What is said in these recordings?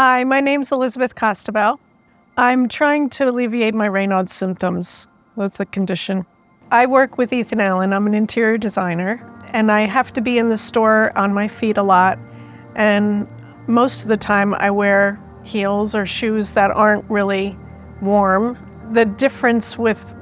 Hi, my name's Elizabeth Costabel. I'm trying to alleviate my Raynaud symptoms. That's the condition. I work with Ethan Allen. I'm an interior designer, and I have to be in the store on my feet a lot. And most of the time I wear heels or shoes that aren't really warm. The difference with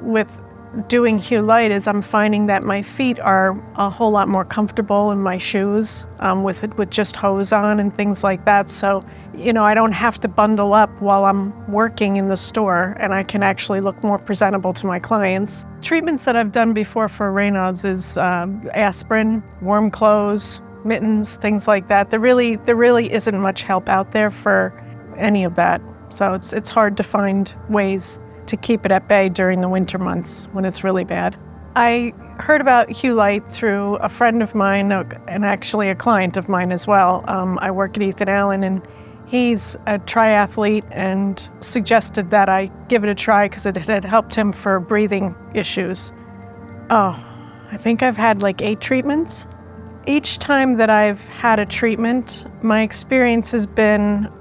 doing Hue Light is I'm finding that my feet are a whole lot more comfortable in my shoes with just hose on and things like that. So, I don't have to bundle up while I'm working in the store, and I can actually look more presentable to my clients. Treatments that I've done before for Raynaud's is aspirin, warm clothes, mittens, things like that. There really isn't much help out there for any of that. So it's hard to find ways to keep it at bay during the winter months when it's really bad. I heard about Hue Light through a friend of mine and actually a client of mine as well. I work at Ethan Allen, and he's a triathlete and suggested that I give it a try because it had helped him for breathing issues. I think I've had like 8 treatments. Each time that I've had a treatment, my experience has been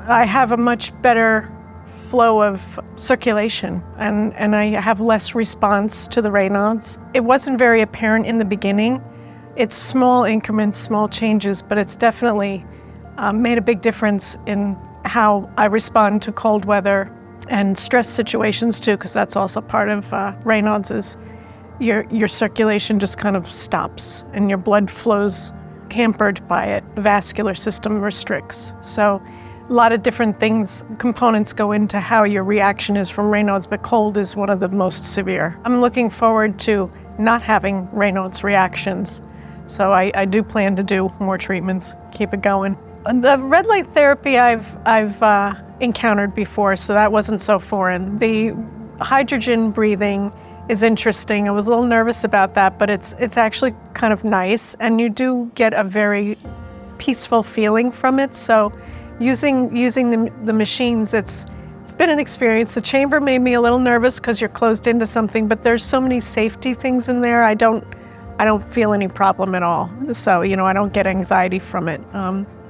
I have a much better flow of circulation, and I have less response to the Raynaud's. It wasn't very apparent in the beginning. It's small increments, small changes, but it's definitely made a big difference in how I respond to cold weather and stress situations too, because that's also part of Raynaud's is your circulation just kind of stops and your blood flows hampered by it. The vascular system restricts. So a lot of different components go into how your reaction is from Raynaud's, but cold is one of the most severe. I'm looking forward to not having Raynaud's reactions, so I do plan to do more treatments, keep it going. The red light therapy I've encountered before, so that wasn't so foreign. The hydrogen breathing is interesting. I was a little nervous about that, but it's actually kind of nice, and you do get a very peaceful feeling from it. So using the machines, it's been an experience. The chamber made me a little nervous because you're closed into something, but there's so many safety things in there. I don't feel any problem at all. So I don't get anxiety from it.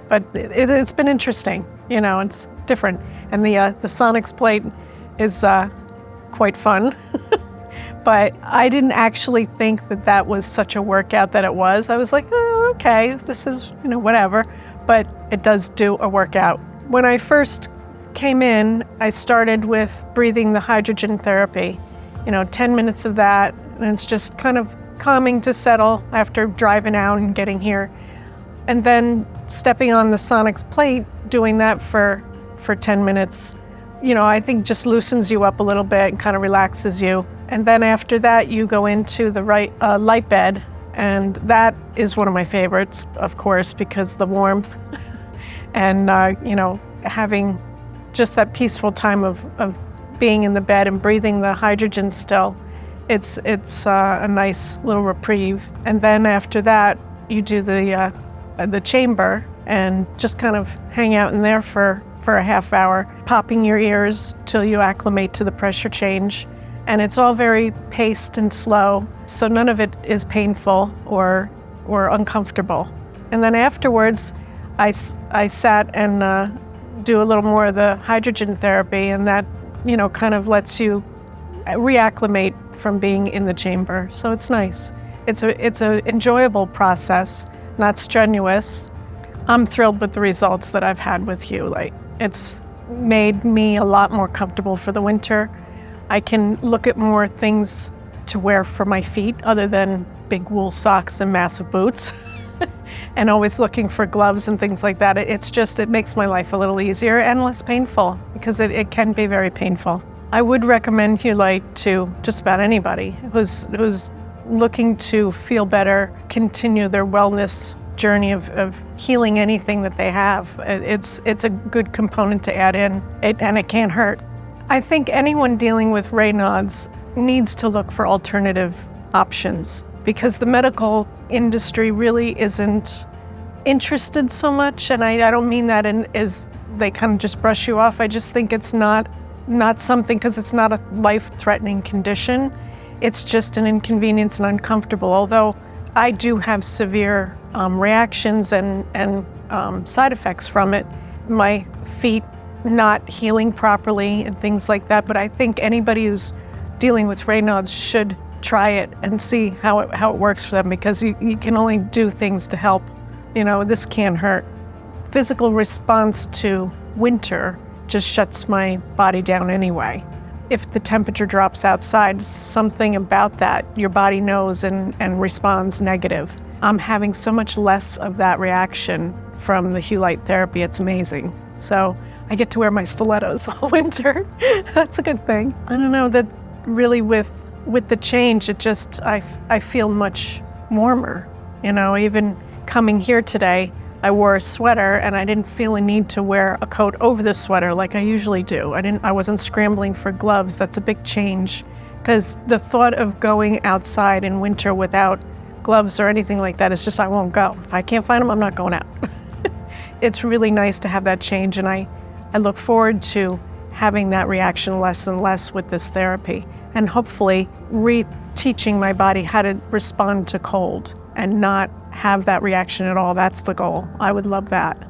But it's been interesting. It's different, and the Sonics plate is quite fun. But I didn't actually think that was such a workout that it was. I was like, oh, okay, this is whatever. But it does do a workout. When I first came in, I started with breathing the hydrogen therapy. 10 minutes of that, and it's just kind of calming to settle after driving out and getting here. And then stepping on the Sonics plate, doing that for 10 minutes, I think just loosens you up a little bit and kind of relaxes you. And then after that, you go into the light bed. And that is one of my favorites, of course, because the warmth and, having just that peaceful time of being in the bed and breathing the hydrogen still, it's a nice little reprieve. And then after that, you do the chamber and just kind of hang out in there for a half hour, popping your ears till you acclimate to the pressure change. And it's all very paced and slow, so none of it is painful or uncomfortable. And then afterwards, I sat and do a little more of the hydrogen therapy, and that kind of lets you reacclimate from being in the chamber. So it's nice. It's a enjoyable process, not strenuous. I'm thrilled with the results that I've had with Hue Light. It's made me a lot more comfortable for the winter. I can look at more things to wear for my feet other than big wool socks and massive boots and always looking for gloves and things like that. It makes my life a little easier and less painful because it can be very painful. I would recommend Hue Light to just about anybody who's looking to feel better, continue their wellness journey of healing anything that they have. It's a good component to add in, and it can't hurt. I think anyone dealing with Raynaud's needs to look for alternative options because the medical industry really isn't interested so much, and I don't mean that as they kind of just brush you off. I just think it's not something, because it's not a life-threatening condition. It's just an inconvenience and uncomfortable, although I do have severe reactions and side effects from it. my feet not healing properly and things like that. But I think anybody who's dealing with Raynaud's should try it and see how it works for them, because you can only do things to help. This can't hurt. Physical response to winter just shuts my body down anyway. If the temperature drops outside, something about that your body knows and responds negative. I'm having so much less of that reaction from the BAHI Therapy. It's amazing. So I get to wear my stilettos all winter. That's a good thing. I don't know, that really with the change, I feel much warmer. Even coming here today, I wore a sweater and I didn't feel a need to wear a coat over the sweater like I usually do. I wasn't scrambling for gloves. That's a big change, because the thought of going outside in winter without gloves or anything like that is just, I won't go. If I can't find them, I'm not going out. It's really nice to have that change, and I look forward to having that reaction less and less with this therapy, and hopefully re-teaching my body how to respond to cold and not have that reaction at all. That's the goal. I would love that.